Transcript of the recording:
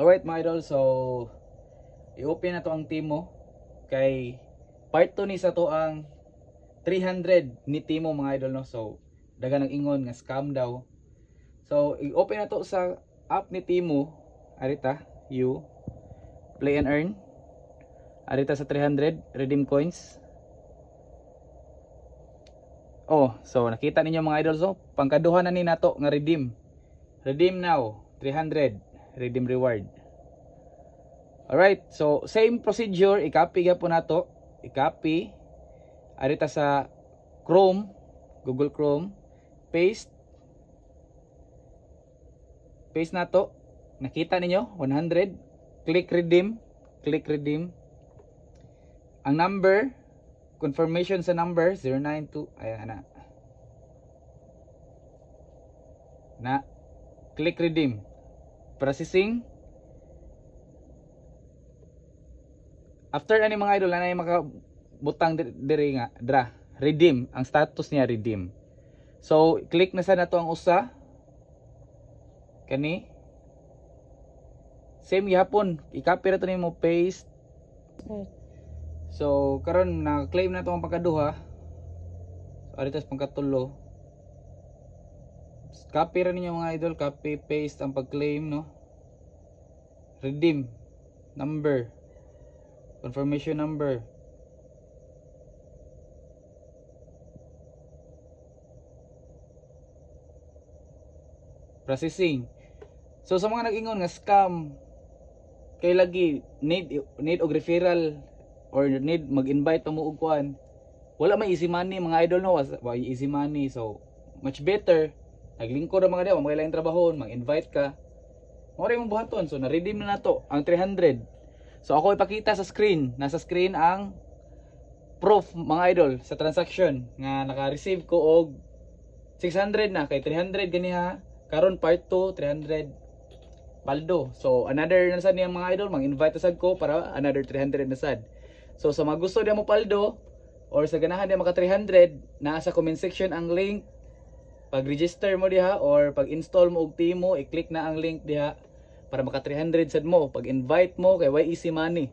Alright mga idol, so i-open na to ang Timo kay part 2 ni sa to ang 300 ni Timo mga idol, no. So daga nang ingon nga scam daw. So i-open na to sa app ni Timo. Arita, you play and earn. Arita sa 300 redeem coins. Oh, so nakita ninyo mga idol, so pangkaduha na ni nato nga redeem. Redeem now 300 redeem reward. Alright, so same procedure, i-copy gyapon nato. I-copy arita sa Chrome, Google Chrome, paste nato. Nakita ninyo 100, click redeem. Ang number, confirmation sa number 092, ayan na click redeem, processing. After ani mga idol, anay makabutang diri nga redeem, ang status niya redeem. So click na sa nato ang usa kani, same gihapon, i-copy ra to nimo, paste. So karon na claim na to ang pagkaduha. So aritas pangkatulo, copy ra ninyo mga idol, copy paste ang pag-claim, no. Redeem number, confirmation number, processing. So sa mga nag-ingon nga scam, kay lagi need og referral or need mag-invite mo og kuan, wala may easy money mga idol, no. Wala easy money, so much better naglingkod ang mga daw, mga laing trabaho, mag-invite ka, mora imong buhaton. So na-redeem na nato ang 300. So ako ipakita sa screen, nasa screen ang proof mga idol sa transaction nga naka-receive ko og 600 na, kay 300 ganiha karon part 2 300 paldo. So another na sad niya mga idol, mag-invite sad ko para another 300 na sad. So sa mga gusto niya mo paldo or sa ganahan niya maka 300, nasa comment section ang link. Pag-register mo diha or pag-install mo og Timo, i-click na ang link diha para maka 300 sad mo. Pag-invite mo kay why easy money.